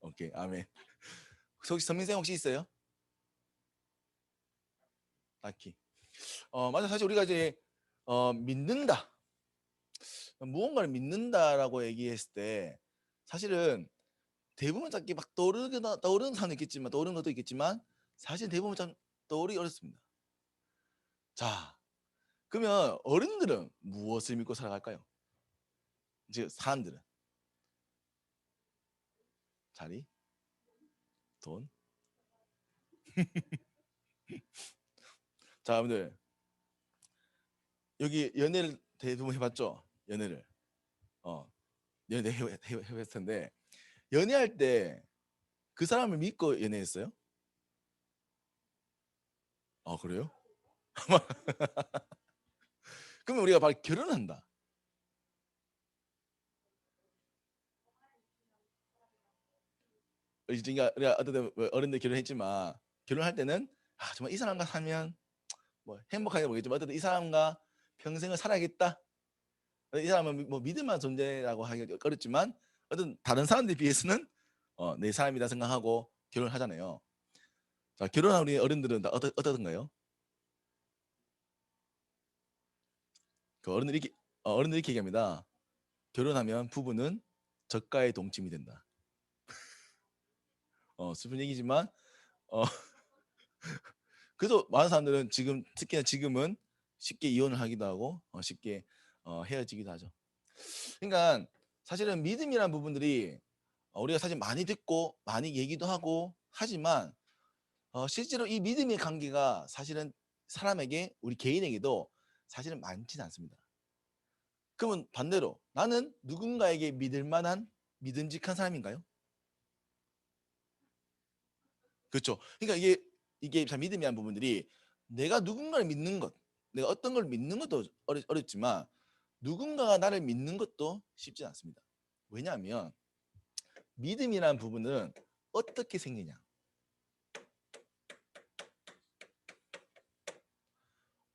오케이, 아멘. 혹시 선민생 혹시 있어요? 딱히. 맞아. 사실 우리가 이제 믿는다. 무언가를 믿는다라고 얘기했을 때 사실은 대부분 딱히 막 떠오르는 사람도 있겠지만 떠오르는 것도 있겠지만 사실 대부분 참 떠오르기 어렵습니다. 자, 그러면 어른들은 무엇을 믿고 살아갈까요? 즉 사람들은 자리, 돈. 자, 여러분들 여기 연애를 대부분 해봤죠? 연애를 어 연애 해봤을 텐데 연애할 때 그 사람을 믿고 연애했어요? 아 그래요? 그러면 우리가 바로 결혼한다. 그러니까 우리가 어떤 어른들 결혼했지만 결혼할 때는 아 정말 이 사람과 살면 뭐 행복하게 모르겠지만 어쨌든 이 사람과 평생을 살아야겠다. 이 사람은 뭐 믿을 만한 존재라고 하기 어렵지만 어떤 다른 사람들에 비해서는 내 사람이다 생각하고 결혼하잖아요. 자 결혼한 우리 어른들은 다 어떠던가요? 그 어른들이 이렇게 얘기합니다. 결혼하면 부부는 저가의 동침이 된다. 슬픈 얘기지만 어, 그래서 많은 사람들은 지금 특히나 지금은 쉽게 이혼을 하기도 하고 쉽게 헤어지기도 하죠. 그러니까 사실은 믿음이라는 부분들이 우리가 사실 많이 듣고 많이 얘기도 하고 하지만 실제로 이 믿음의 관계가 사실은 사람에게 우리 개인에게도 사실은 많지는 않습니다. 그러면 반대로 나는 누군가에게 믿을 만한 믿음직한 사람인가요? 그렇죠. 그러니까 이게 참 믿음이라는 부분들이 내가 누군가를 믿는 것, 내가 어떤 걸 믿는 것도 어렵지만 누군가가 나를 믿는 것도 쉽지 않습니다. 왜냐하면 믿음이라는 부분은 어떻게 생기냐?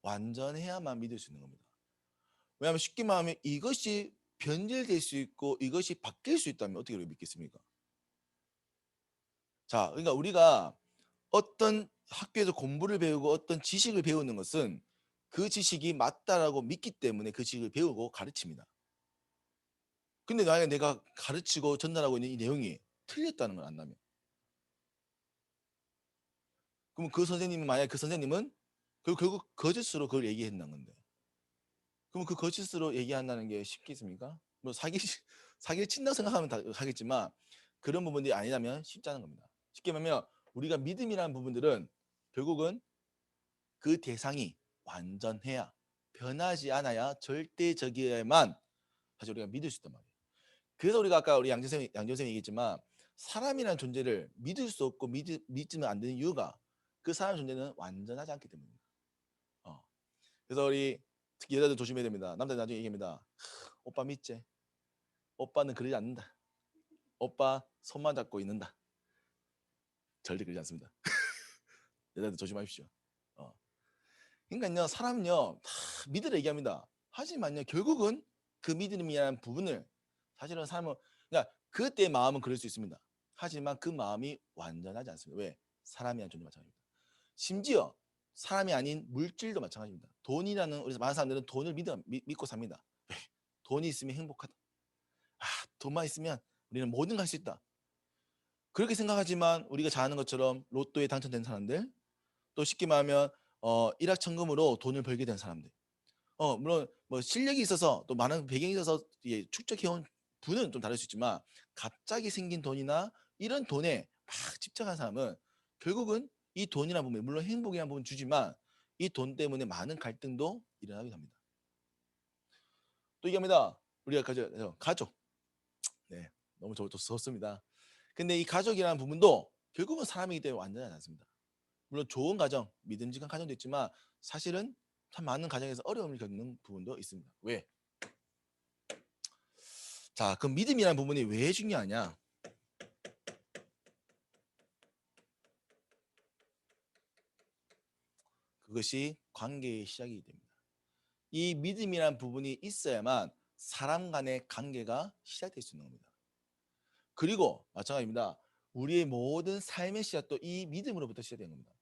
완전해야만 믿을 수 있는 겁니다. 왜냐하면 쉽게 말하면 이것이 변질될 수 있고 이것이 바뀔 수 있다면 어떻게 우리가 믿겠습니까? 자, 그러니까 우리가 어떤 학교에서 공부를 배우고 어떤 지식을 배우는 것은 그 지식이 맞다라고 믿기 때문에 그 지식을 배우고 가르칩니다. 근데 만약에 내가 가르치고 전달하고 있는 이 내용이 틀렸다는 걸 안다면 그럼 그 선생님은 만약에 그 선생님은 결국 거짓으로 그걸 얘기했다는 건데 그럼 그 거짓으로 얘기한다는 게 쉽겠습니까? 뭐 사기를 친다고 생각하면 다 하겠지만 그런 부분들이 아니라면 쉽지 않은 겁니다. 쉽게 말하면 우리가 믿음이라는 부분들은 결국은 그 대상이 완전해야 변하지 않아야 절대적이어야만 사실 우리가 믿을 수 있단 말이에요. 그래서 우리가 아까 우리 양전생이 얘기했지만 사람이라는 존재를 믿을 수 없고 믿으면 안 되는 이유가 그 사람 존재는 완전하지 않기 때문입니다. 어. 그래서 우리 특히 여자들 조심해야 됩니다. 남자들 나중에 얘기합니다. 오빠 믿지? 오빠는 그러지 않는다. 오빠 손만 잡고 있는다. 절대 그러지 않습니다. 여자들 조심하십시오. 어. 그러니까요 사람은요 다 믿으라 얘기합니다. 하지만요 결국은 그 믿음이라는 부분을 사실은 사람은 그러니까 그때 마음은 그럴 수 있습니다. 하지만 그 마음이 완전하지 않습니다. 왜? 사람이라는 존재 마찬가지입니다. 심지어 사람이 아닌 물질도 마찬가지입니다. 돈이라는 우리 많은 사람들은 돈을 믿고 삽니다. 왜? 돈이 있으면 행복하다. 아, 돈만 있으면 우리는 뭐든 할 수 있다. 그렇게 생각하지만 우리가 잘 아는 것처럼 로또에 당첨된 사람들 또 쉽게 말하면 일확천금으로 돈을 벌게 된 사람들 물론 뭐 실력이 있어서 또 많은 배경이 있어서 축적해온 부는 좀 다를 수 있지만 갑자기 생긴 돈이나 이런 돈에 막 집착한 사람은 결국은 이 돈이라는 부분 물론 행복이라는 부분 주지만 이 돈 때문에 많은 갈등도 일어나기도 합니다. 또 얘기합니다. 우리가 가족 네 너무 좋습니다. 근데 이 가족이라는 부분도 결국은 사람이기 때문에 완전하지 않습니다. 물론 좋은 가정, 믿음직한 가정도 있지만 사실은 참 많은 가정에서 어려움을 겪는 부분도 있습니다. 왜? 자, 그럼 믿음이라는 부분이 왜 중요하냐? 그것이 관계의 시작이 됩니다. 이 믿음이라는 부분이 있어야만 사람 간의 관계가 시작될 수 있는 겁니다. 그리고 마찬가지입니다. 우리의 모든 삶의 씨앗도 이 믿음으로부터 시작되는 겁니다.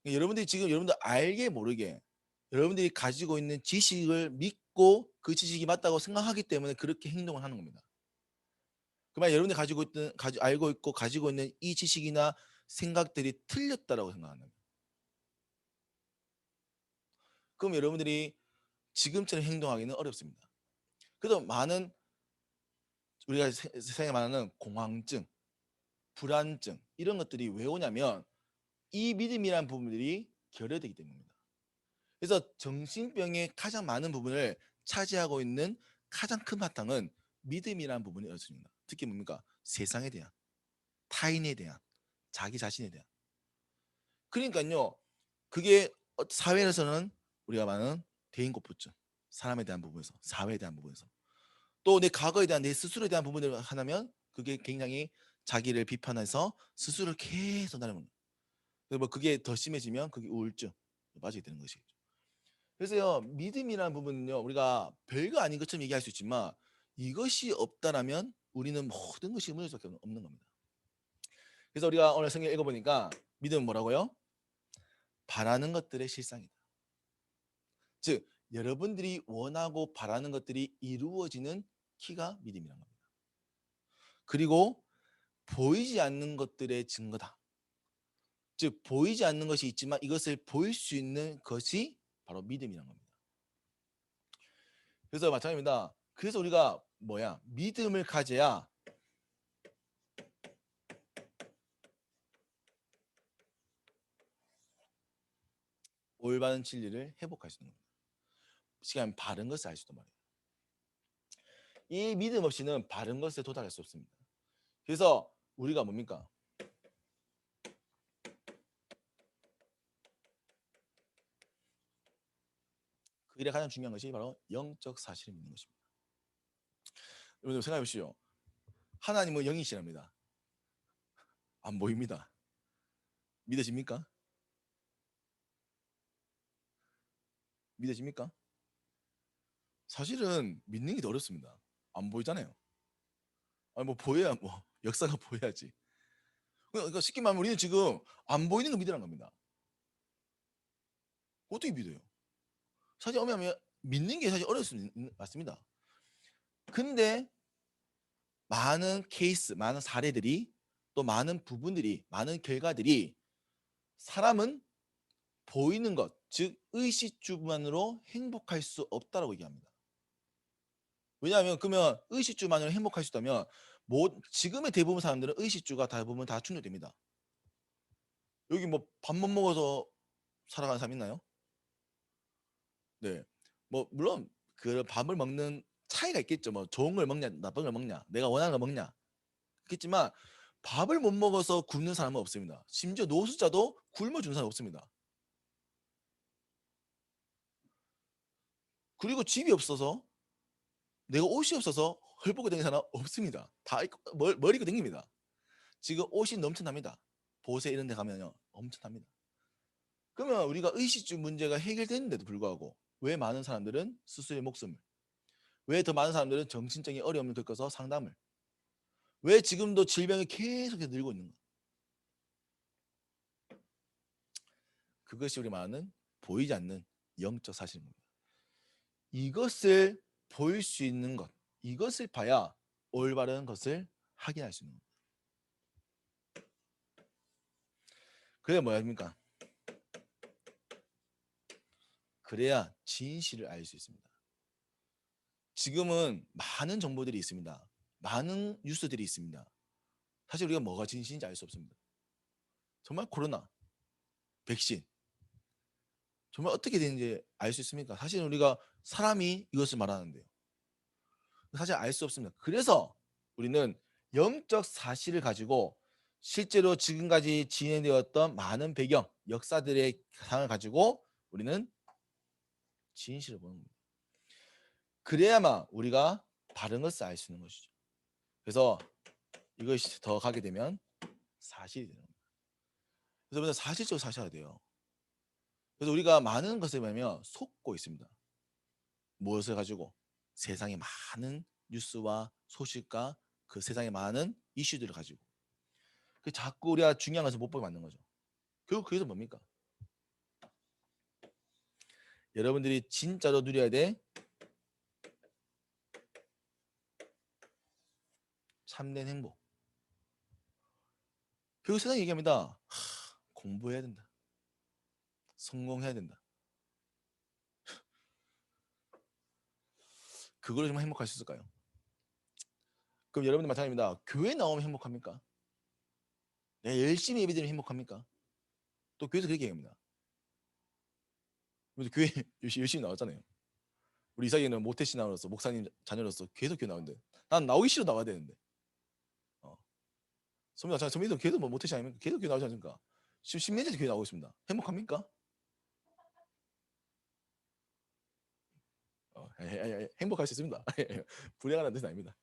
그러니까 여러분들이 지금 여러분들 알게 모르게 여러분들이 가지고 있는 지식을 믿고 그 지식이 맞다고 생각하기 때문에 그렇게 행동을 하는 겁니다. 그 말 여러분들이 알고 있고 가지고 있는 이 지식이나 생각들이 틀렸다라고 생각하는 거예요. 그럼 여러분들이 지금처럼 행동하기는 어렵습니다. 그래서 많은 우리가 세상에 말하는 공황증, 불안증 이런 것들이 왜 오냐면 이 믿음이라는 부분들이 결여되기 때문입니다. 그래서 정신병의 가장 많은 부분을 차지하고 있는 가장 큰 바탕은 믿음이라는 부분이었습니다. 특히 뭡니까? 세상에 대한, 타인에 대한, 자기 자신에 대한. 그러니까요. 그게 사회에서는 우리가 말하는 대인고부증, 사람에 대한 부분에서, 사회에 대한 부분에서 또 내 과거에 대한 내 스스로에 대한 부분을 하면 그게 굉장히 자기를 비판해서 스스로를 계속 나르는 거예요. 뭐 그게 더 심해지면 그게 우울증 빠지게 되는 것이죠. 그래서요 믿음이라는 부분은요 우리가 별거 아닌 것처럼 얘기할 수 있지만 이것이 없다라면 우리는 모든 것이 무너질 수밖에 없는 겁니다. 그래서 우리가 오늘 성경 읽어보니까 믿음은 뭐라고요? 바라는 것들의 실상이다. 즉 여러분들이 원하고 바라는 것들이 이루어지는 키가 믿음이란 겁니다. 그리고 보이지 않는 것들의 증거다. 즉 보이지 않는 것이 있지만 이것을 보일 수 있는 것이 바로 믿음이란 겁니다. 그래서 마찬가지입니다. 그래서 우리가 믿음을 가져야 올바른 진리를 회복할 수 있는 겁니다. 시간 바른 것을 알 수도 말이에요. 이 믿음 없이는 바른 것에 도달할 수 없습니다. 그래서 우리가 뭡니까? 그 일에 가장 중요한 것이 바로 영적 사실을 믿는 것입니다. 여러분 생각해 보시오. 하나님은 영이시랍니다. 안 보입니다. 믿어집니까? 믿어집니까? 사실은 믿는 게 더 어렵습니다. 안 보이잖아요. 아니 뭐 보여야 뭐 역사가 보여야지. 그러니까 쉽게 말하면 우리는 지금 안 보이는 거 믿으라는 겁니다. 어떻게 믿어요? 사실 어면 믿는 게 사실 맞습니다. 근데 많은 케이스, 많은 사례들이 또 많은 부분들이 많은 결과들이 사람은 보이는 것, 즉 의식주만으로 행복할 수 없다라고 얘기합니다. 왜냐하면 그러면 의식주만으로 행복할 수 있다면 지금의 대부분 사람들은 의식주가 대부분 다 충족됩니다. 여기 뭐 밥 못 먹어서 살아가는 사람 있나요? 네. 뭐 물론 그 밥을 먹는 차이가 있겠죠. 뭐 좋은 걸 먹냐, 나쁜 걸 먹냐, 내가 원하는 걸 먹냐. 있겠지만 밥을 못 먹어서 굶는 사람은 없습니다. 심지어 노숙자도 굶어 죽는 사람이 없습니다. 그리고 집이 없어서 내가 옷이 없어서 헐벗고 다니는 사람 없습니다. 다 머리 입고 다닙니다. 지금 옷이 넘쳐납니다. 보세 이런 데 가면요. 엄청납니다. 그러면 우리가 의식주 문제가 해결되는데도 불구하고 왜 많은 사람들은 스스로의 목숨을 왜 더 많은 사람들은 정신적인 어려움을 겪어서 상담을 왜 지금도 질병이 계속해서 늘고 있는 가 그것이 우리 말하는 보이지 않는 영적 사실입니다. 이것을 보일 수 있는 것 이것을 봐야 올바른 것을 확인할 수 있는 겁니다. 그래야 뭐입니까? 그래야 진실을 알 수 있습니다. 지금은 많은 정보들이 있습니다. 많은 뉴스들이 있습니다. 사실 우리가 뭐가 진실인지 알 수 없습니다. 정말 코로나, 백신 정말 어떻게 되는지 알 수 있습니까? 사실 우리가 사람이 이것을 말하는데요. 사실 알 수 없습니다. 그래서 우리는 영적 사실을 가지고 실제로 지금까지 진행되었던 많은 배경, 역사들의 상을 가지고 우리는 진실을 보는 겁니다. 그래야만 우리가 바른 것을 알 수 있는 것이죠. 그래서 이것이 더 가게 되면 사실이 되는 겁니다. 그래서 우리는 사실적으로 사셔야 돼요. 그래서 우리가 많은 것을 보면 속고 있습니다. 무엇을 가지고? 세상의 많은 뉴스와 소식과 그 세상의 많은 이슈들을 가지고. 그 자꾸 우리가 중요한 것을 못 보게 만든 거죠. 결국 그래서 뭡니까? 여러분들이 진짜로 누려야 돼 참된 행복. 결국 세상이 얘기합니다. 공부해야 된다. 성공해야 된다. 그걸로 좀 행복할 수 있을까요? 그럼 여러분들 마찬가지입니다. 교회 나오면 행복합니까? 내가 열심히 예배드리면 행복합니까? 또 교회에서 그렇게 얘기합니다. 그래서 교회 열심히 나왔잖아요. 우리 이삭이는 모태신앙으로서 목사님 자녀로서 계속 교회 나오는데 난 나오기 싫어 나와야 되는데. 선배도 계속 뭐 모태신앙이면 계속 교회 나오지 않습니까? 지금 10년째 교회 나오고 있습니다. 행복합니까? 행복할 수 있습니다. 불행하다는 뜻은 아닙니다.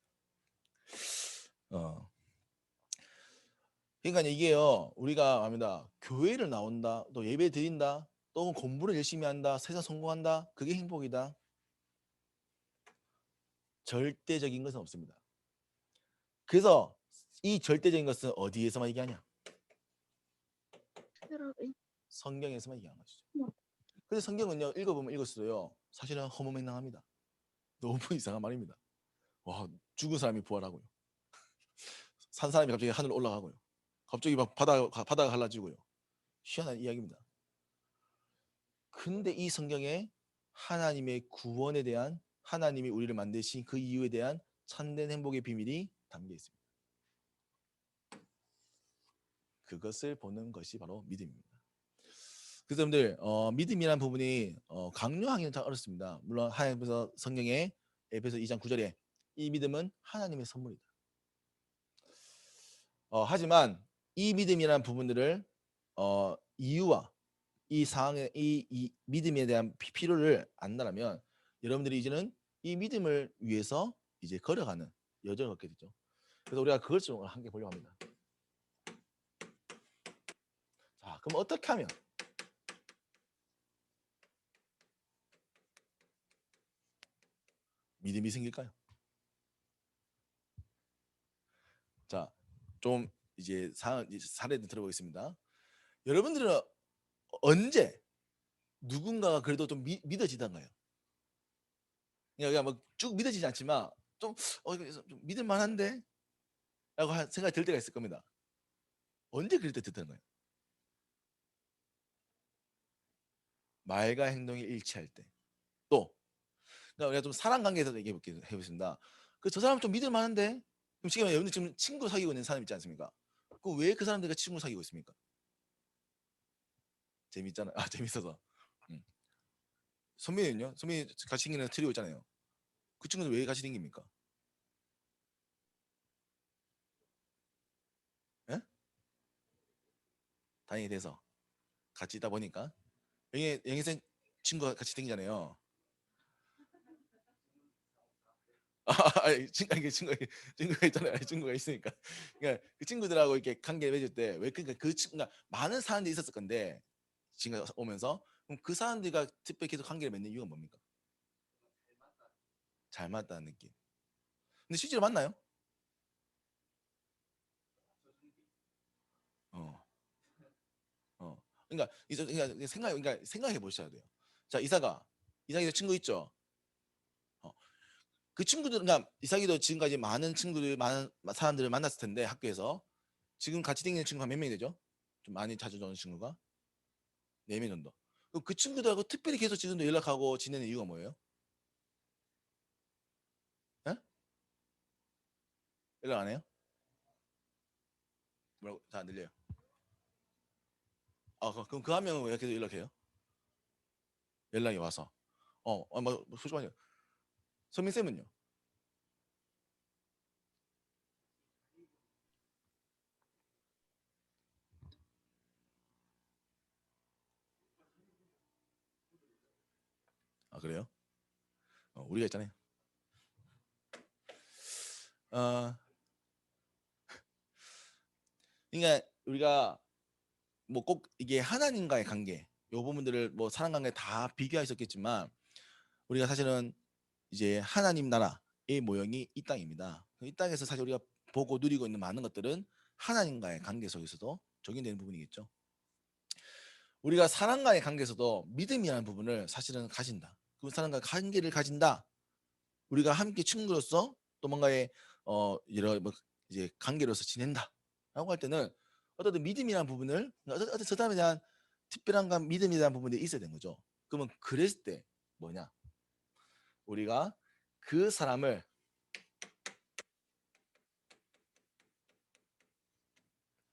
그러니까 이게요, 우리가 합니다. 교회를 나온다, 또 예배 드린다, 또 공부를 열심히 한다, 세상 성공한다, 그게 행복이다. 절대적인 것은 없습니다. 그래서 이 절대적인 것은 어디에서만 얘기하냐? 성경에서만 얘기하는 것이죠. 그래서 성경은요, 읽어보면 읽을수록요, 사실은 허무맹랑합니다. 너무 이상한 말입니다. 와, 죽은 사람이 부활하고요. 산 사람이 갑자기 하늘 올라가고요. 갑자기 막 바다가 갈라지고요. 희한한 이야기입니다. 근데 이 성경에 하나님의 구원에 대한, 하나님이 우리를 만드신 그 이유에 대한 참된 행복의 비밀이 담겨 있습니다. 그것을 보는 것이 바로 믿음입니다. 그래서 여러분들 믿음이라는 부분이 강요하기는 참 어렵습니다. 물론 하나님께서 성경에 에베소 2장 9절에 이 믿음은 하나님의 선물이다. 하지만 이 믿음이라는 부분들을 이유와 이 상황의 이 믿음에 대한 필요를 안다면 여러분들이 이제는 이 믿음을 위해서 이제 걸어가는 여정을 걷게 되죠. 그래서 우리가 그걸 좀 함께 보려고 합니다. 자, 그럼 어떻게 하면 믿음이 생길까요? 자, 좀 이제 사례를 들어보겠습니다. 여러분들은 언제 누군가가 그래도 좀 믿어지던가요? 그냥 뭐쭉 믿어지지 않지만 좀 믿을 만한데? 라고 생각이 들 때가 있을 겁니다. 언제 그럴 때 듣던가요? 말과 행동이 일치할 때. 또 그러니까 우리가 좀 사람 관계에서 얘기해 보겠습니다. 그 저 사람 좀 믿을 만한데? 그럼 지금 여러분들 지금 친구 사귀고 있는 사람 있지 않습니까? 그 왜 그 사람들과 친구 사귀고 있습니까? 재밌잖아요. 재밌어서. 선배는요? 선배님 같이 다니는 트리오 있잖아요. 그 친구들 왜 같이 다닙니까? 예? 다니게 돼서 같이 있다 보니까 영희생 친구가 같이 다니잖아요. 친구가 있잖아요. 친구가 있으니까. 그러니까 그 친구들하고 이렇게 관계 맺을 때 왜 그러니까 그 친구가 많은 사람들이 있었을 건데 친구가 오면서 그럼 그 사람들과 특별히 계속 관계를 맺는 이유가 뭡니까? 잘 맞다는 느낌. 근데 실제로 맞나요? 어, 그러니까 그러니까 생각해 보셔야 돼요. 자, 이삭이도 친구 있죠. 어, 그 친구들은 그러니까 이삭이도 지금까지 많은 사람들을 만났을 텐데 학교에서 지금 같이 다니는 친구가 몇 명이 되죠? 좀 많이 자주 오는 친구가 4명 정도. 그럼 그 친구들하고 특별히 계속 지금도 연락하고 지내는 이유가 뭐예요? 예? 연락 안 해요? 뭐라고? 잘 안 들려요. 그럼 그 한 명은 왜 계속 연락해요? 연락이 와서. 뭐 솔직하게 선민 쌤은요? 그래요? 우리가 있잖아요. 어, 그러니까 우리가 뭐 꼭 이게 하나님과의 관계, 요 부분들을 뭐 사람 관계 다 비교할 수 있겠지만 우리가 사실은 이제 하나님 나라의 모형이 이 땅입니다. 이 땅에서 사실 우리가 보고 누리고 있는 많은 것들은 하나님과의 관계 속에서도 적용되는 부분이겠죠. 우리가 사람과의 관계에서도 믿음이라는 부분을 사실은 가진다. 그 사람과 관계를 가진다. 우리가 함께 친구로서 또 뭔가의 여러 뭐 이제 관계로서 지낸다라고 할 때는 어떤 믿음이라는 부분을 어떤 저 사람에 대한 특별함과 믿음에 대한 부분이 있어야 되는 거죠. 그러면 그랬을 때 뭐냐? 우리가 그 사람을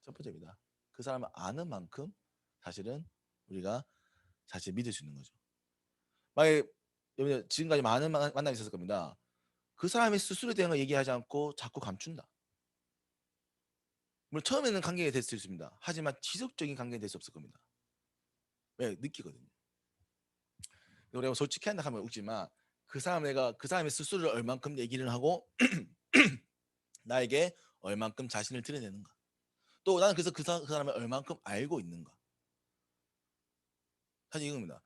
첫 번째입니다. 그 사람을 아는 만큼 사실은 우리가 사실 믿을 수 있는 거죠. 만약에 여러분 지금까지 많은 만남이 있었을 겁니다. 그 사람이 스스로에 대한 걸 얘기하지 않고 자꾸 감춘다. 물론 처음에는 관계가 될 수 있습니다. 하지만 지속적인 관계가 될 수 없을 겁니다. 왜? 느끼거든요. 우리가 솔직히 한다 하면 웃지만 그 사람의 스스로를 얼만큼 얘기를 하고 나에게 얼만큼 자신을 드러내는가. 또 나는 그래서 그 사람을 얼만큼 알고 있는가. 사실 이겁니다.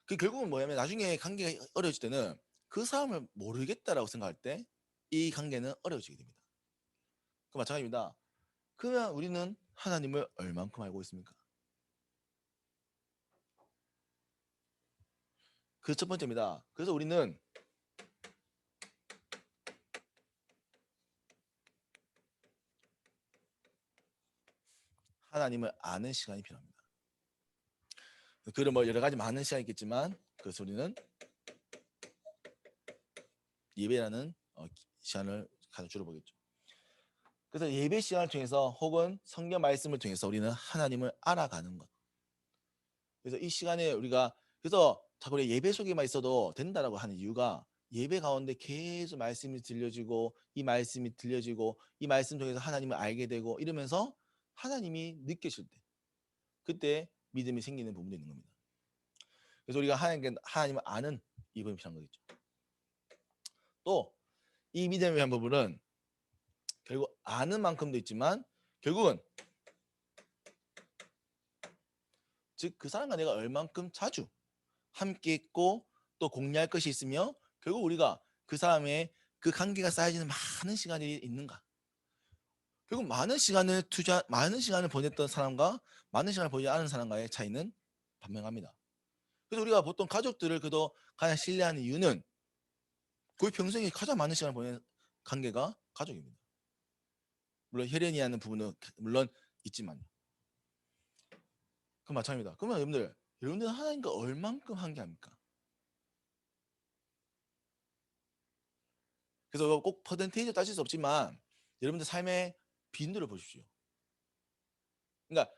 그 결국은 뭐냐면 나중에 관계가 어려워질 때는 그 사람을 모르겠다라고 생각할 때 이 관계는 어려워지게 됩니다. 그 마찬가지입니다. 그러면 우리는 하나님을 얼만큼 알고 있습니까? 그 첫 번째입니다. 그래서 우리는 하나님을 아는 시간이 필요합니다. 그런 뭐 여러 가지 많은 시간이 있겠지만 그래서 우리는 예배라는 시간을 가장 주로 보겠죠. 그래서 예배 시간을 통해서 혹은 성경 말씀을 통해서 우리는 하나님을 알아가는 것. 그래서 이 시간에 우리가 그래서 자꾸 우리 예배 속에만 있어도 된다라고 하는 이유가 예배 가운데 계속 말씀이 들려지고 이 말씀이 들려지고 이 말씀 통해서 하나님을 알게 되고 이러면서 하나님이 느껴질 때 그때 믿음이 생기는 부분도 있는 겁니다. 그래서 우리가 하나님을 아는 이 부분이 필요한 거겠죠. 또 이 믿음에 대한 부분은 결국 아는 만큼도 있지만 결국은 즉 그 사람과 내가 얼만큼 자주 함께 있고 또 공유할 것이 있으며 결국 우리가 그 사람의 그 관계가 쌓여지는 많은 시간이 있는가. 결국 많은 시간을 보냈던 사람과 많은 시간을 보내지 않은 사람과의 차이는 분명합니다. 그래서 우리가 보통 가족들을 그래도 가장 신뢰하는 이유는 거의 평생에 가장 많은 시간을 보낸 관계가 가족입니다. 물론 혈연이라는 부분은 물론 있지만요. 그 마찬가지입니다. 그러면 여러분들은 하나님과 얼만큼 함께합니까? 그래서 꼭 퍼센테이지로 따질 수 없지만 여러분들 삶의 빈도를 보십시오. 그러니까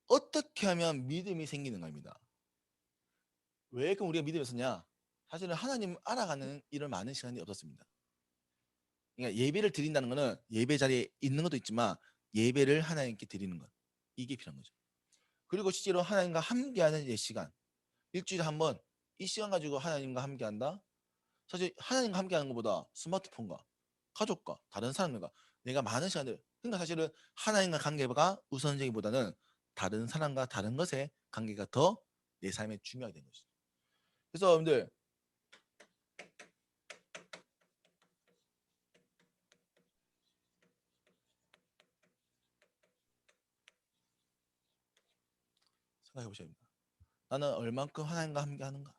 어떻게 하면 믿음이 생기는 겁니다. 왜 그럼 우리가 믿음이 없었냐? 사실은 하나님 알아가는 이런 많은 시간이 없었습니다. 그러니까 예배를 드린다는 것은 예배 자리에 있는 것도 있지만 예배를 하나님께 드리는 것 이게 필요한 거죠. 그리고 실제로 하나님과 함께하는 이 시간 일주일에 한 번 이 시간 가지고 하나님과 함께한다. 사실 하나님과 함께하는 것보다 스마트폰과 가족과 다른 사람들과 내가 많은 시간을 그러니까 사실은 하나님과 관계가 우선적이보다는 다른 사람과 다른 것의 관계가 더 내 삶에 중요하게 된 것이죠. 그래서 여러분들 생각해 보셔야 됩니다. 나는 얼만큼 하나님과 함께하는가?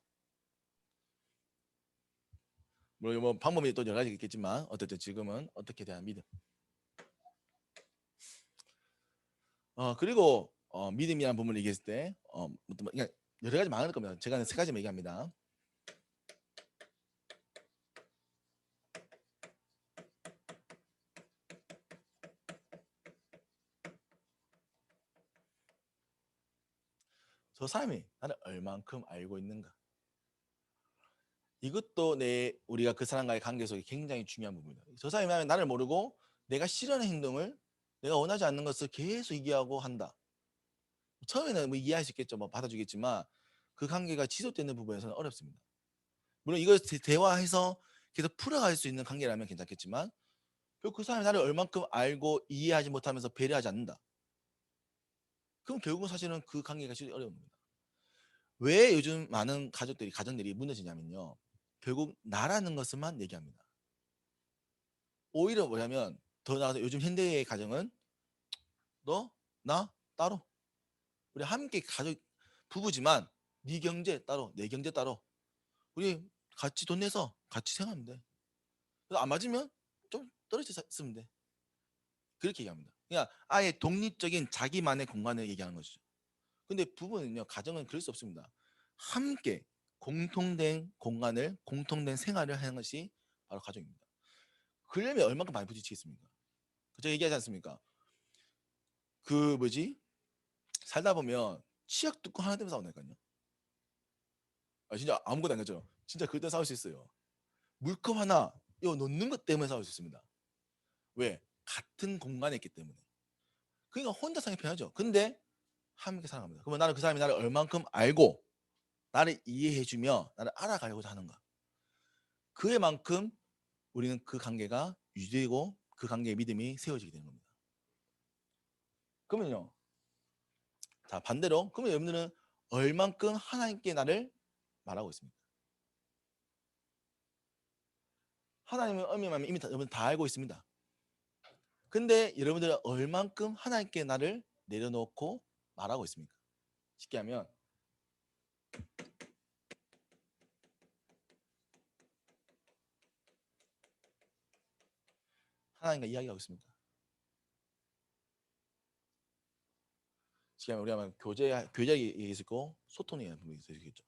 물론 뭐 방법이 또 여러 가지 있겠지만 어쨌든 지금은 어떻게 대한 믿음. 그리고 믿음이라는 부분을 얘기했을 때 그냥 여러 가지 많을 겁니다. 제가 세 가지만 얘기합니다. 저 사람이 나를 얼만큼 알고 있는가? 이것도 우리가 그 사람과의 관계 속에 굉장히 중요한 부분이다. 저 사람이 나를 모르고 내가 싫어하는 행동을 내가 원하지 않는 것을 계속 얘기하고 한다. 처음에는 뭐 이해할 수 있겠죠. 뭐 받아주겠지만 그 관계가 지속되는 부분에서는 어렵습니다. 물론 이걸 대화해서 계속 풀어갈 수 있는 관계라면 괜찮겠지만 그 사람이 나를 얼만큼 알고 이해하지 못하면서 배려하지 않는다. 그럼 결국은 사실은 그 관계가 진짜 어려운 겁니다. 왜 요즘 많은 가정들이 무너지냐면요. 결국 나라는 것을만 얘기합니다. 오히려 뭐냐면 더 나아가서 요즘 현대의 가정은 너, 나 따로. 우리 함께 가족 부부지만 네 경제 따로, 내 경제 따로. 우리 같이 돈 내서 같이 생활하면 돼. 그래서 안 맞으면 좀 떨어져 있으면 돼. 그렇게 얘기합니다. 그냥 아예 독립적인 자기만의 공간을 얘기하는 거죠. 근데 부부는요, 가정은 그럴 수 없습니다. 함께 공통된 공간을, 공통된 생활을 하는 것이 바로 가정입니다. 그러려면 얼마큼 많이 부딪히겠습니까? 제가 얘기하지 않습니까? 그 뭐지? 살다 보면 치약 뚜껑 하나 때문에 싸운다니까요. 아, 진짜 아무것도 안 가죠. 진짜 그때 싸울 수 있어요. 물컵 하나 이거 놓는 것 때문에 싸울 수 있습니다. 왜? 같은 공간에 있기 때문에. 그러니까 혼자 사는 게 편하죠. 근데 함께 살아갑니다. 그러면 나는 그 사람이 나를 얼만큼 알고 나를 이해해주며 나를 알아가려고 하는가. 그에 만큼 우리는 그 관계가 유지되고 그 관계의 믿음이 세워지게 되는 겁니다. 그러면요. 자, 반대로 그러면 여러분들은 얼만큼 하나님께 나를 말하고 있습니까? 하나님은 엄밀하면 이미 여러분 다 알고 있습니다. 근데 여러분들은 얼만큼 하나님께 나를 내려놓고 말하고 있습니까? 쉽게 하면 하나님과 이야기하고 있습니까? 쉽게 하면 우리가 교제가 있고 소통이 부분이 있겠죠.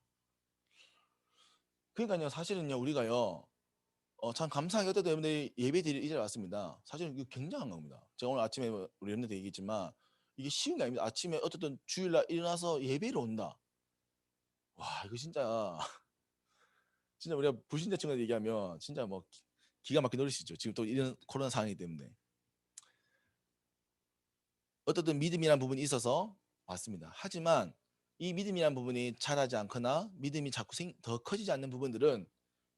그러니까요, 사실은요, 우리가요, 참 감사하게 어떤 여러분들이 예배 드릴 이제 왔습니다. 사실은 이거 굉장한 겁니다. 제가 오늘 아침에 우리 여러분들 얘기했지만 이게 쉬운 게 아닙니다. 아침에 어쨌든 주일날 일어나서 예배를 온다. 와, 이거 진짜 진짜 우리가 불신자 친구들 얘기하면 진짜 뭐 기가 막히게 노리시죠. 지금 또 이런 코로나 상황이기 때문에 어떻든 믿음이라는 부분이 있어서 왔습니다. 하지만 이 믿음이라는 부분이 자라지 않거나 믿음이 자꾸 더 커지지 않는 부분들은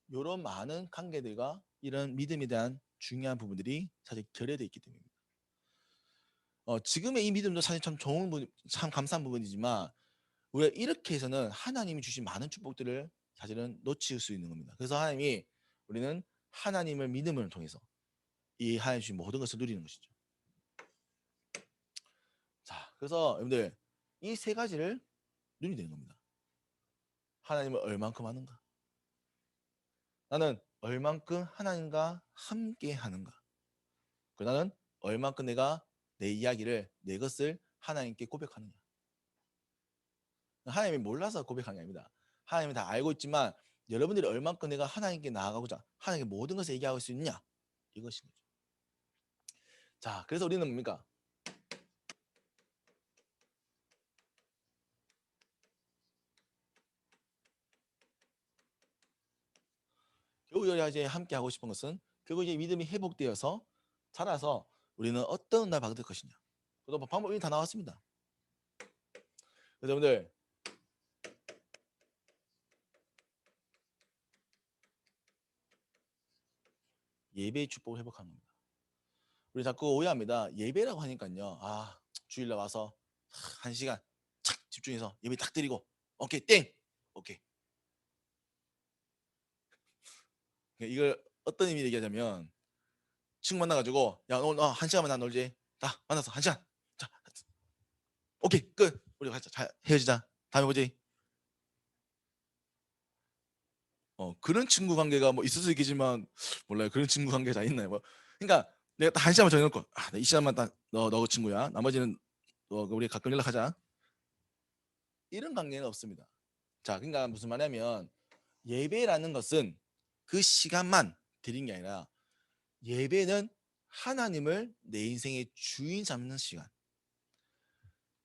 이런 많은 관계들과 이런 믿음에 대한 중요한 부분들이 사실 결여되어 있기 때문입니다. 지금의 이 믿음도 사실 참 좋은 부분, 참 감사한 부분이지만 우리가 이렇게 해서는 하나님이 주신 많은 축복들을 사실은 놓칠 수 있는 겁니다. 그래서 하나님이 우리는 하나님을 믿음을 통해서 이 하나님 주신 모든 것을 누리는 것이죠. 자, 그래서 여러분들 이 세 가지를 누리면 되는 겁니다. 하나님을 얼만큼 하는가? 나는 얼만큼 하나님과 함께 하는가? 나는 얼만큼 내가 내 이야기를 내 것을 하나님께 고백하느냐? 하나님이 몰라서 고백하는 게 아닙니다. 하나님이 다 알고 있지만 여러분들이 얼만큼 내가 하나님께 나아가고자 하나님께 모든 것을 얘기할 수 있느냐? 이것인 거죠. 자, 그래서 우리는 뭡니까? 겨우 이제 함께 하고 싶은 것은 결국 이제 믿음이 회복되어서 자라서 우리는 어떤 날 받을 것이냐. 그래서 방법이 다 나왔습니다. 그래서 여러분들 예배의 축복을 회복하는 겁니다. 우리 자꾸 오해합니다. 예배라고 하니까요. 아, 주일날 와서 1시간 착 집중해서 예배 딱 드리고 오케이 땡 오케이. 이걸 어떤 의미로 얘기하자면 친구 만나가지고 야 오늘 1시간만 나 놀지. 자 만나서 1시간. 자 오케이 끝. 우리 같이 잘 헤어지자. 다음에 보지. 그런 친구 관계가 뭐 있을 수 있겠지만 몰라요. 그런 친구 관계가 다 있나요? 뭐 그러니까 내가 딱 1시간만 정해놓고 이 시간만 딱 너 친구야. 나머지는 우리 가끔 연락하자. 이런 관계는 없습니다. 자, 그러니까 무슨 말이냐면 예배라는 것은 그 시간만 드린 게 아니라 예배는 하나님을 내 인생의 주인 잡는 시간.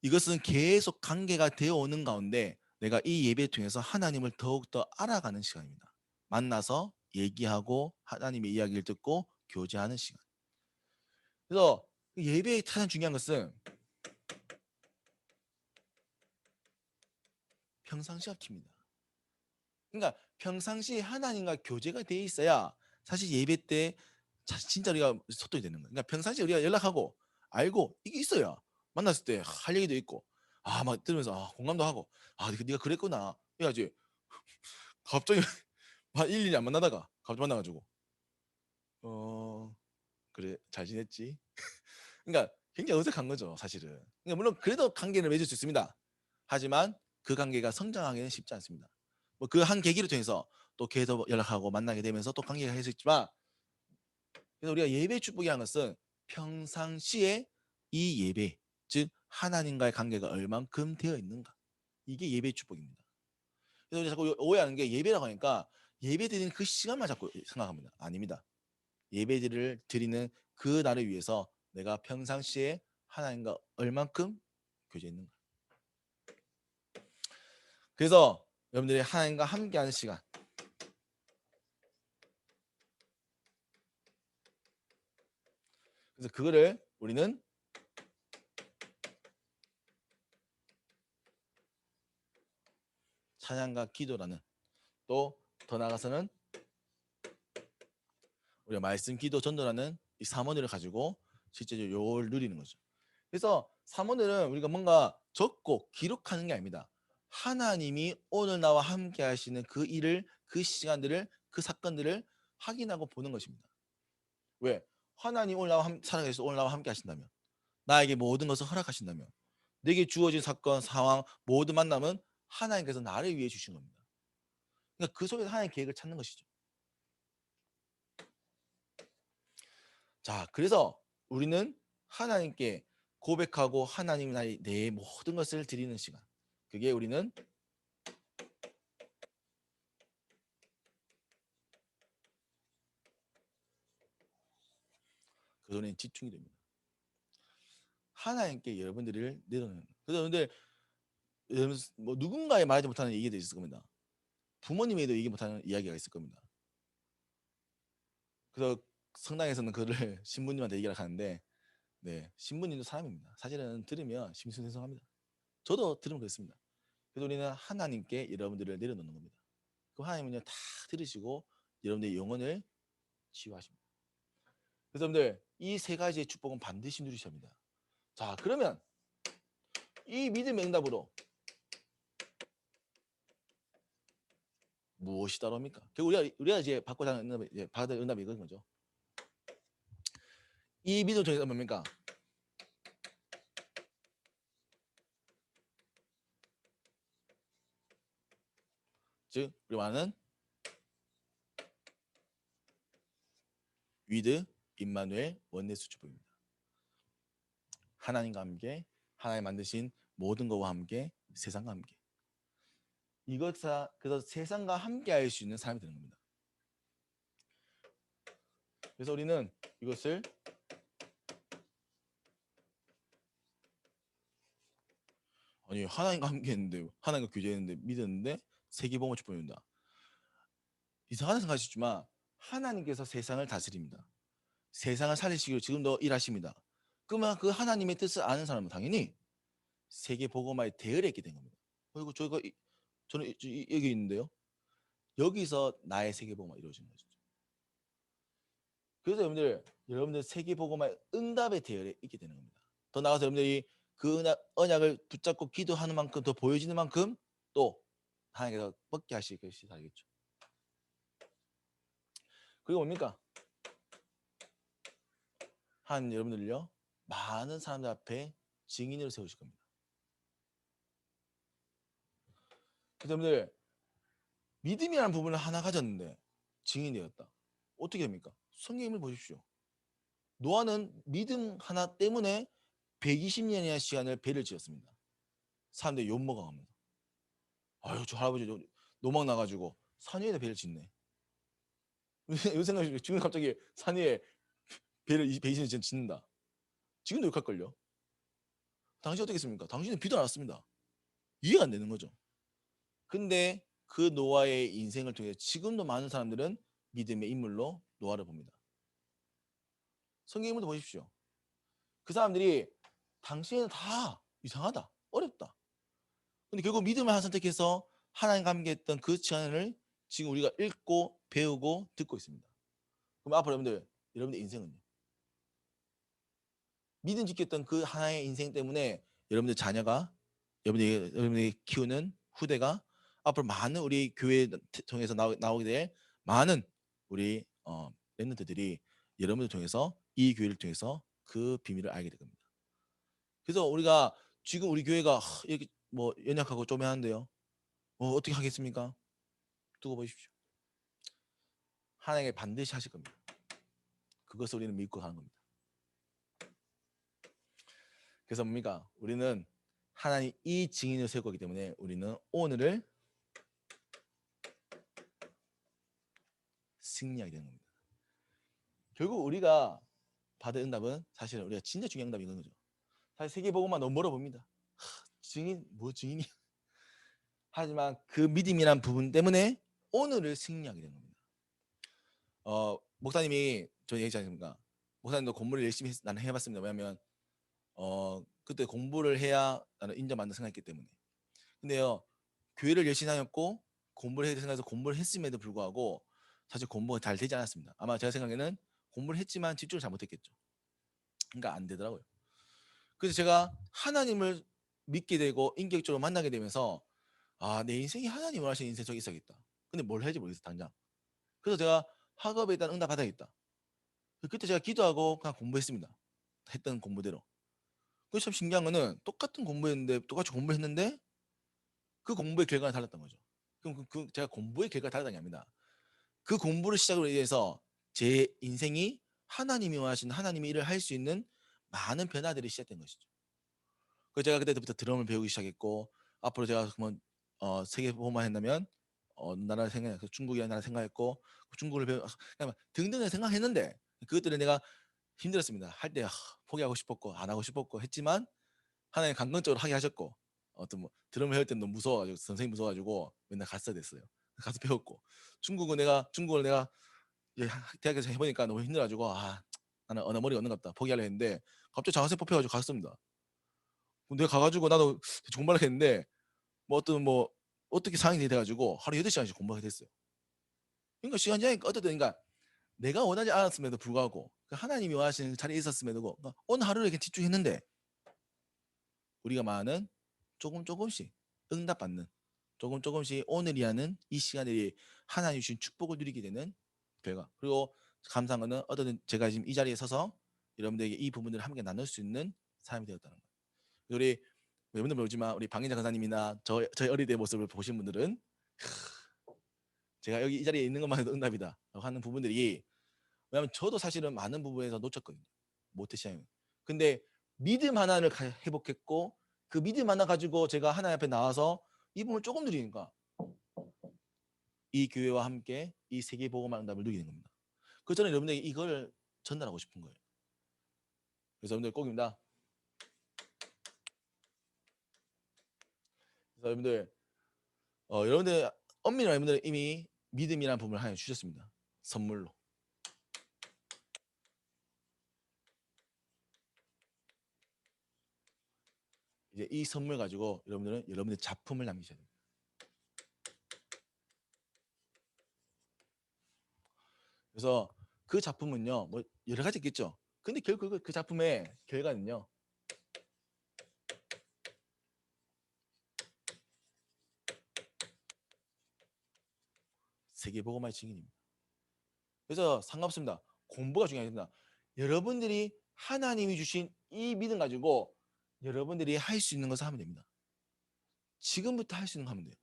이것은 계속 관계가 되어 오는 가운데 내가 이 예배 통해서 하나님을 더욱더 알아가는 시간입니다. 만나서 얘기하고 하나님의 이야기를 듣고 교제하는 시간. 그래서 예배의 가장 중요한 것은 평상시가 킵니다. 그러니까 평상시에 하나님과 교제가 돼 있어야 사실 예배 때 진짜 우리가 소통이 되는 거예요. 그러니까 평상시에 우리가 연락하고 알고 이게 있어야 만났을 때 할 얘기도 있고 막 들으면서 공감도 하고 네가 그랬구나 해야지. 갑자기 한 1, 2년 안 만나다가 갑자기 만나가지고 그래 잘 지냈지? 그러니까 굉장히 어색한 거죠, 사실은. 그러니까 물론 그래도 관계를 맺을 수 있습니다. 하지만 그 관계가 성장하기는 쉽지 않습니다. 뭐 그 한 계기를 통해서 또 계속 연락하고 만나게 되면서 또 관계가 할 수 있지만, 그래서 우리가 예배 축복이라는 것은 평상시에 이 예배, 즉 하나님과의 관계가 얼만큼 되어 있는가, 이게 예배 축복입니다. 그래서 우리 자꾸 오해하는 게, 예배라고 하니까 예배 드리는 그 시간만 자꾸 생각합니다. 아닙니다. 예배 드리는 그 날을 위해서 내가 평상시에 하나님과 얼만큼 교제했는가. 그래서 여러분들이 하나님과 함께하는 시간, 그래서 그거를 우리는 찬양과 기도라는, 또 더 나아가서는 우리가 말씀, 기도, 전도라는 이 삼원을 가지고 실제적으로 요걸 누리는 거죠. 그래서 삼원은 우리가 뭔가 적고 기록하는 게 아닙니다. 하나님이 오늘 나와 함께 하시는 그 일을, 그 시간들을, 그 사건들을 확인하고 보는 것입니다. 왜? 하나님 오늘 나와 살아계셔서 오늘 나와 함께 하신다면, 나에게 모든 것을 허락하신다면, 내게 주어진 사건, 상황, 모든 만남은 하나님께서 나를 위해 주신 겁니다. 그러니까 그 속에서 하나님의 계획을 찾는 것이죠. 자, 그래서 우리는 하나님께 고백하고 하나님 내 모든 것을 드리는 시간, 그게 우리는 그 돈에 집중이 됩니다. 하나님께 여러분들을 내려놓는. 그래서 여러분들, 뭐 누군가의 말하지 못하는 얘기도 있을 겁니다. 부모님에도 얘기 못하는 이야기가 있을 겁니다. 그래서 성당에서는 그를 신부님한테 얘기를 하는데, 네, 신부님도 사람입니다. 사실은 들으면 심승생성합니다. 저도 들으면 그렇습니다. 그래서 우리는 하나님께 여러분들을 내려놓는 겁니다. 그 하나님은요, 다 들으시고 여러분들의 영혼을 치유하십니다. 그래서 여러분들, 이 세 가지의 축복은 반드시 누리셔야 합니다. 자, 그러면 이 믿음의 응답으로 무엇이 따라옵니까? 결국 우리가 이제 받고자 하는 응답이, 이제 받을 응답이 이건 거죠. 이 믿음을 통해서 뭡니까? 즉 우리 말하는 위드 임마누엘 원네스 축복입니다. 하나님과 함께, 하나님 만드신 모든 것과 함께, 세상과 함께. 그래서 세상과 함께 할 수 있는 사람이 되는 겁니다. 그래서 우리는 이것을 아니 하나님과 함께 했는데, 하나님과 교제했는데, 믿었는데 세계복음을 축복합니다. 이상한 생각하시지만 하나님께서 세상을 다스립니다. 세상을 살리시기로 지금도 일하십니다. 그러면 그 하나님의 뜻을 아는 사람은 당연히 세계복음화에 대열에 있게 된 겁니다. 그리고 저는 여기 있는데요. 여기서 나의 세계복음화 이루어지는 거죠. 그래서 여러분들 세계복음화의 응답의 대열에 있게 되는 겁니다. 더 나아가서 여러분들이 그 언약을 붙잡고 기도하는 만큼, 더 보여지는 만큼 또 하나님께서 뻗게 하실 것이 알겠죠. 그리고 뭡니까? 하나님 여러분들요, 많은 사람들 앞에 증인으로 세우실 겁니다. 그래서 여러분들, 믿음이라는 부분을 하나 가졌는데 증인이 되었다. 어떻게 됩니까? 성경을 보십시오. 노아는 믿음 하나 때문에 120년이라는 시간을 배를 지었습니다. 사람들이 욕먹어가면서, 아유 저 할아버지 노망 나가지고 산 위에다 배를 짓네. 요 생각이, 지금 갑자기 산 위에 배를 120년 짓는다. 지금도 욕할걸요. 당신 어떻게 했습니까? 당신은 비도 안 왔습니다. 이해가 안 되는 거죠. 근데 그 노아의 인생을 통해 지금도 많은 사람들은 믿음의 인물로 노아를 봅니다. 성경 인물도 보십시오. 그 사람들이 당시에는 다 이상하다, 어렵다. 근데 결국 믿음을 하나 선택해서 하나님과 함께했던 그 시간을 지금 우리가 읽고 배우고 듣고 있습니다. 그럼 앞으로 여러분들 인생은요? 믿음 지켰던 그 하나의 인생 때문에 여러분들 자녀가, 여러분들이 키우는 후대가 앞으로 많은 우리 교회 통해서 나오게 될 많은 우리 랩런트들이 여러분들 통해서, 이 교회를 통해서 그 비밀을 알게 될 겁니다. 그래서 우리가 지금 우리 교회가 이렇게 뭐 연약하고 쪼매한데요. 어떻게 하겠습니까? 두고 보십시오. 하나님께 반드시 하실 겁니다. 그것을 우리는 믿고 가는 겁니다. 그래서 뭡니까? 우리는 하나님 이 증인을 세울 거기 때문에 우리는 오늘을 승리하게 되는 겁니다. 결국 우리가 받은 응답은 사실은 우리가 진짜 중요한 응답이 이건 거죠. 사실 세계복음만 너무 멀어봅니다. 증인 뭐 증인이 하지만 그 믿음이란 부분 때문에 오늘을 승리하게 되는 겁니다. 목사님이 저 얘기하지 않습니까? 목사님도 공부를 열심히 나는 해봤습니다. 왜냐하면 그때 공부를 해야 나는 인정받는 생각했기 때문에. 근데요, 교회를 열심히 다녔고 공부를 해야 생각해서 공부를 했음에도 불구하고 사실 공부가 잘 되지 않았습니다. 아마 제가 생각에는 공부를 했지만 집중을 잘못했겠죠. 그러니까 안 되더라고요. 그래서 제가 하나님을 믿게 되고 인격적으로 만나게 되면서 내 인생이 하나님을 하시는 인생 저기 있어야겠다. 근데 뭘 해야지 모르겠어 당장. 그래서 제가 학업에 일단 응답 받아야겠다. 그때 제가 기도하고 그냥 공부했습니다. 했던 공부대로. 그게 참 신기한 거는 똑같은 공부했는데 똑같이 공부했는데 그 공부의 결과가 달랐던 거죠. 그럼 제가 공부의 결과가 달랐다는 게 아닙니다. 그 공부를 시작으로 해서 제 인생이 하나님이 원하시는 하나님의 일을 할 수 있는 많은 변화들이 시작된 것이죠. 그래서 제가 그때부터 드럼을 배우기 시작했고 앞으로 제가 그러면 세계 보험만 한다면 나라 생각, 중국이라는 나라 생각했고 중국을 배우 그냥 등등을 생각했는데 그것들은 내가 힘들었습니다. 할 때 포기하고 싶었고 안 하고 싶었고 했지만 하나님 강건적으로 하게 하셨고 어떤 뭐 드럼을 배울 때는 너무 무서워가지고 선생님 무서워가지고 맨날 갔어야 됐어요. 가서 배웠고 중국을 내가 이제 대학에서 해보니까 너무 힘들어가지고 나는 언어머리가 없는 것 같다 포기하려 했는데 갑자기 장학생 뽑혀가지고 갔습니다. 내가 가가지고 나도 공부를 했는데 뭐 어떻게 상황이 돼가지고 하루 8시간씩 공부하게 됐어요. 그러니까 시간이 지나니까 어쨌든 그러니까 내가 원하지 않았음에도 불구하고 하나님이 원하시는 자리에 있었음에도 그러니까 어느 하루에 이렇게 집중했는데 우리가 말하는 조금씩 응답받는 조금씩 오늘이 하는 이 시간들이 하나님 주신 축복을 누리게 되는 결과. 그리고 감사한 거는 어떤 제가 지금 이 자리에 서서 여러분들에게 이 부분들을 함께 나눌 수 있는 사람이 되었다는 거예요. 우리 여러분들 모르지만 우리 방인자 강사님이나 저희 어릴 때 모습을 보신 분들은 제가 여기 이 자리에 있는 것만 해도 응답이다 라고 하는 부분들이 왜냐하면 저도 사실은 많은 부분에서 놓쳤거든요. 못했어요. 근데 믿음 하나를 회복했고 그 믿음 하나 가지고 제가 하나님 앞에 나와서 이 부분을 조금 누리니까 이 교회와 함께 이 세계 복음의 응답을 누리는 겁니다. 그래서 저는 여러분들에게 이걸 전달하고 싶은 거예요. 그래서 여러분들 꼭입니다. 그래서 여러분들 엄밀히 여러분들 이미 믿음이라는 부분을 하나 주셨습니다. 선물로. 이제 이 선물 가지고 여러분들은 여러분의 작품을 남기셔야 됩니다. 그래서 그 작품은요, 뭐 여러 가지 있겠죠. 근데 결국 그 작품의 결과는요, 세계복음화의 증인입니다. 그래서 상관없습니다. 공부가 중요합니다. 여러분들이 하나님이 주신 이 믿음 가지고 여러분들이 할 수 있는 것을 하면 됩니다. 지금부터 할 수 있는 거 하면 돼요.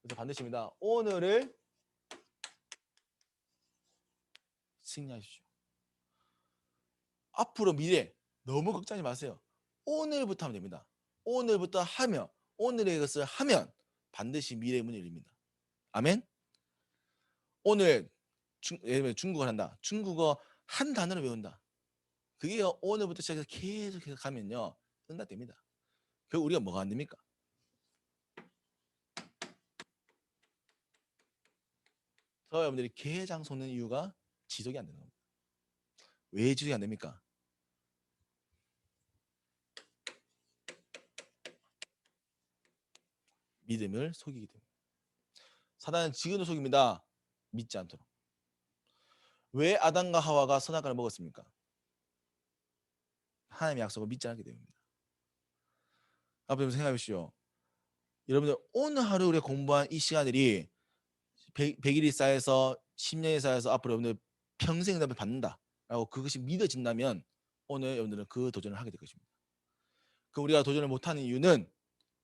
그래서 반드시입니다. 오늘을 승리하십시오. 앞으로 미래 너무 걱정하지 마세요. 오늘부터 하면 됩니다. 오늘부터 하면 오늘의 것을 하면 반드시 미래의 문이 열립니다. 아멘. 오늘 예를 들면 중국어를 한다. 중국어 한 단어를 외운다. 그게 오늘부터 시작해서 계속 가면요 응답됩니다. 결국 우리가 뭐가 안 됩니까? 저 여러분들이 게장 솟는 이유가 지속이 안 되는 겁니다. 왜 지속이 안 됩니까? 믿음을 속이기 때문에. 사단은 지금도 속입니다. 믿지 않도록. 왜 아담과 하와가 선악과를 먹었습니까? 하나님의 약속을 믿지 않기 때문입니다. 앞으로 생각해 보시오. 여러분들 오늘 하루 우리가 공부한 이 시간들이 100일이 쌓여서 10년이 쌓여서 앞으로 여러분들 평생 응답을 받는다 라고 그것이 믿어진다면 오늘 여러분들은 그 도전을 하게 될 것입니다. 그 우리가 도전을 못하는 이유는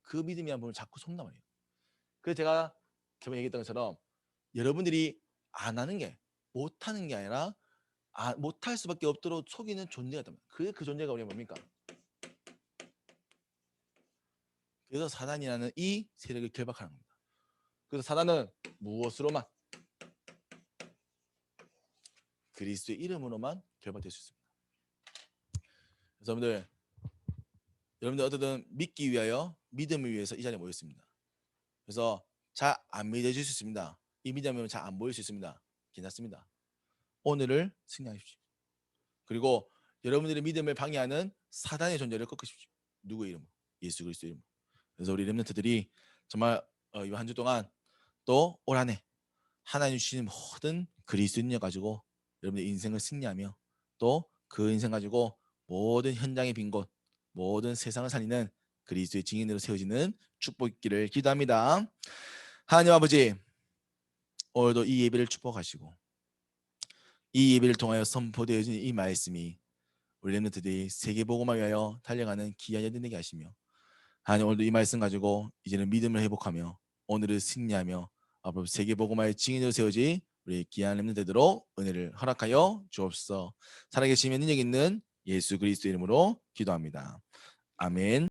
그 믿음이 한 번을 자꾸 속나와요. 그래서 제가 저번에 얘기했던 것처럼 여러분들이 안 하는 게 못하는 게 아니라 못할 수밖에 없도록 속이는 존재가 됩니다. 그 존재가 우리가 뭡니까? 그래서 사단이라는 이 세력을 결박하는 겁니다. 그래서 사단은 무엇으로만? 그리스도의 이름으로만 결박될 수 있습니다. 그래서 여러분들 어쨌든 믿기 위하여 믿음을 위해서 이 자리에 모였습니다. 그래서 잘 안 믿어질 수 있습니다. 이 믿음은 잘 안 보일 수 있습니다. 괜찮습니다. 오늘을 승리하십시오. 그리고 여러분들의 믿음을 방해하는 사단의 존재를 꺾으십시오. 누구의 이름으로? 예수 그리스도의 이름으로. 그래서 우리 렘넌트들이 정말 이 한 주 동안 또 올 한 해 하나님 주시는 모든 그리스도 능력 가지고 여러분의 인생을 승리하며 또 그 인생 가지고 모든 현장의 빈 곳, 모든 세상을 살리는 그리스도의 증인으로 세워지는 축복 있기를 기도합니다. 하나님 아버지, 오늘도 이 예배를 축복하시고 이 예배를 통하여 선포되어진 이 말씀이 우리 렘넌트들이 세계복음을 위하여 달려가는 귀한 여인 되게 하시며 하나님 오늘도 이 말씀 가지고 이제는 믿음을 회복하며 오늘을 승리하며 앞으로 세계복음화의 증인으로 세워지 우리 귀한 렘넌트 되도록 은혜를 허락하여 주옵소서. 살아계시며 능력 있는 예수 그리스도 이름으로 기도합니다. 아멘.